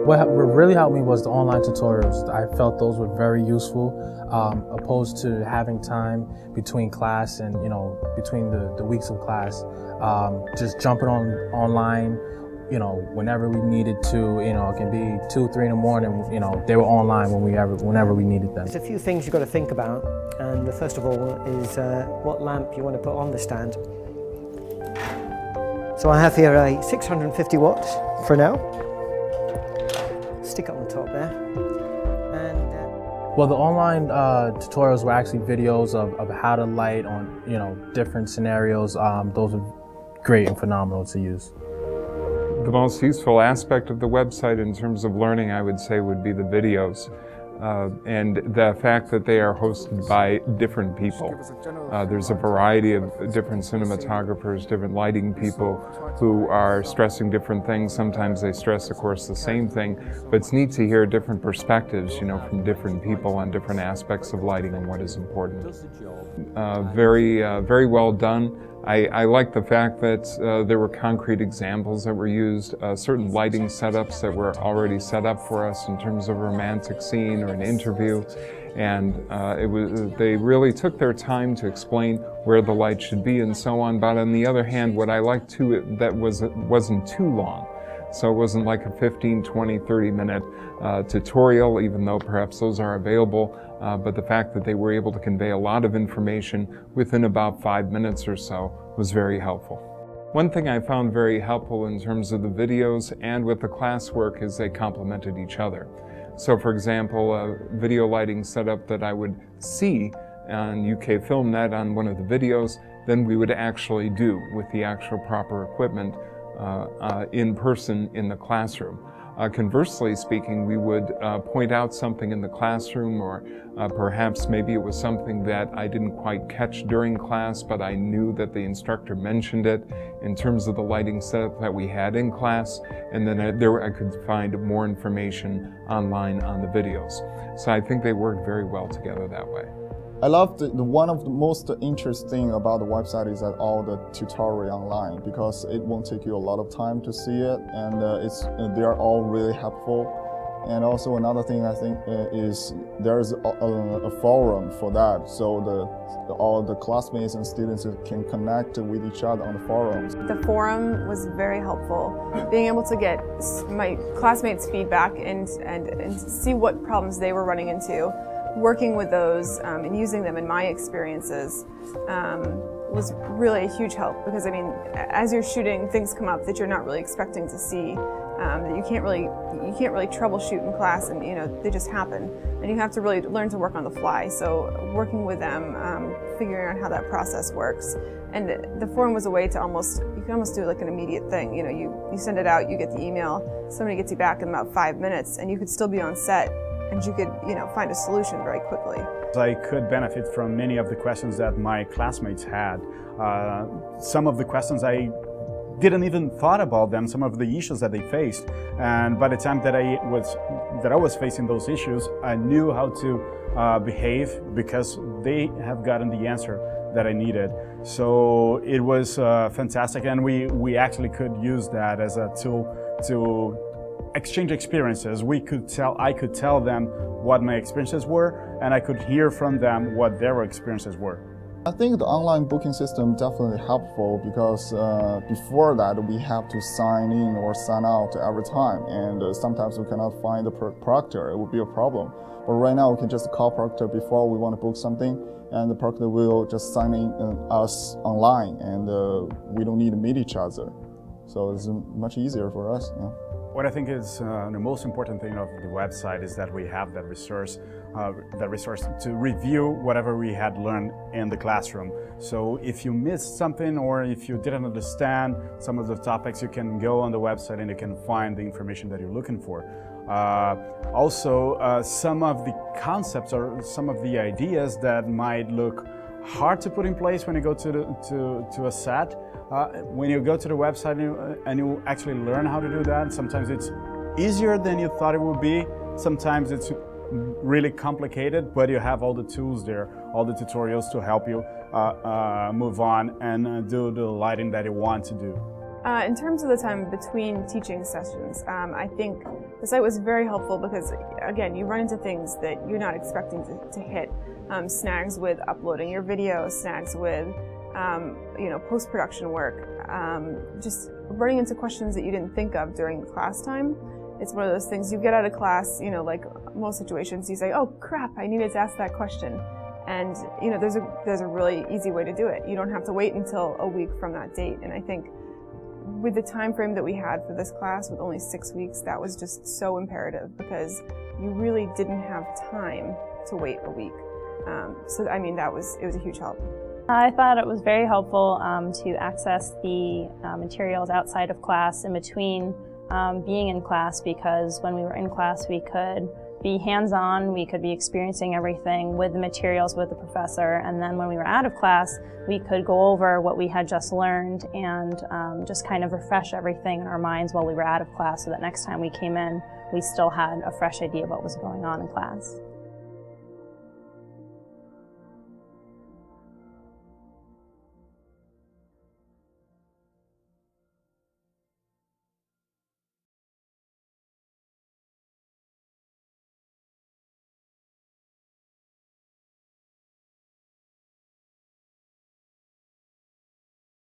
What really helped me was the online tutorials. I felt those were very useful, opposed to having time between class and, between the weeks of class. Just jumping online, whenever we needed to, it can be 2, 3 in the morning, they were online whenever we needed them. There's a few things you've got to think about, and the first of all is what lamp you want to put on the stand. So I have here a 650 watts for now. Stick it on the top there. And well, the online tutorials were actually videos of how to light on different scenarios. Those are great and phenomenal to use. The most useful aspect of the website in terms of learning, I would say, would be the videos. And the fact that they are hosted by different people. There's a variety of different cinematographers, different lighting people who are stressing different things. Sometimes they stress, of course, the same thing, but it's neat to hear different perspectives, from different people on different aspects of lighting and what is important. Very well done. I like the fact that there were concrete examples that were used, certain lighting setups that were already set up for us in terms of a romantic scene or an interview, and they really took their time to explain where the light should be and so on. But on the other hand, what I liked too, that wasn't too long. So it wasn't like a 15, 20, 30-minute tutorial, even though perhaps those are available. But the fact that they were able to convey a lot of information within about 5 minutes or so was very helpful. One thing I found very helpful in terms of the videos and with the classwork is they complemented each other. So for example, a video lighting setup that I would see on UKfilmNet on one of the videos, then we would actually do with the actual proper equipment in person in the classroom. Conversely speaking, we would point out something in the classroom, or perhaps maybe it was something that I didn't quite catch during class, but I knew that the instructor mentioned it in terms of the lighting setup that we had in class, and then I could find more information online on the videos. So I think they worked very well together that way. I love one of the most interesting about the website is that all the tutorial online, because it won't take you a lot of time to see it, and they are all really helpful. And also another thing I think is there's a forum for that, so all the classmates and students can connect with each other on the forums. The forum was very helpful. Being able to get my classmates' feedback and see what problems they were running into, working with those and using them in my experiences was really a huge help, because as you're shooting, things come up that you're not really expecting to see, that you can't really troubleshoot in class, and they just happen, and you have to really learn to work on the fly. So working with them, figuring out how that process works, and the forum was a way to you can almost do like an immediate thing. You send it out, you get the email, somebody gets you back in about 5 minutes, and you could still be on set, and you could find a solution very quickly. I could benefit from many of the questions that my classmates had. Some of the questions I didn't even thought about them, some of the issues that they faced. And by the time that I was facing those issues, I knew how to behave, because they have gotten the answer that I needed. So it was fantastic, and we actually could use that as a tool to exchange experiences. I could tell them what my experiences were, and I could hear from them what their experiences were. I think the online booking system definitely helpful, because before that we have to sign in or sign out every time, and sometimes we cannot find the proctor. It would be a problem. But right now we can just call proctor before we want to book something, and the proctor will just sign in us online, and we don't need to meet each other. So it's much easier for us. Yeah. What I think is the most important thing of the website is that we have that resource to review whatever we had learned in the classroom. So if you missed something, or if you didn't understand some of the topics, you can go on the website and you can find the information that you're looking for. Also, some of the concepts or some of the ideas that might look hard to put in place when you go to a set, when you go to the website and you actually learn how to do that, sometimes it's easier than you thought it would be. Sometimes it's really complicated, but you have all the tools there, all the tutorials to help you move on and do the lighting that you want to do. In terms of the time between teaching sessions, I think the site was very helpful because, again, you run into things that you're not expecting to hit. Snags with uploading your video, snags with post-production work, just running into questions that you didn't think of during the class time. It's one of those things you get out of class, like most situations, you say, oh crap, I needed to ask that question. And there's a really easy way to do it. You don't have to wait until a week from that date. And I think with the time frame that we had for this class, with only 6 weeks, that was just so imperative because you really didn't have time to wait a week. So I mean, it was a huge help. I thought it was very helpful to access the materials outside of class in between being in class, because when we were in class we could be hands-on, we could be experiencing everything with the materials with the professor, and then when we were out of class we could go over what we had just learned and just kind of refresh everything in our minds while we were out of class so that next time we came in we still had a fresh idea of what was going on in class.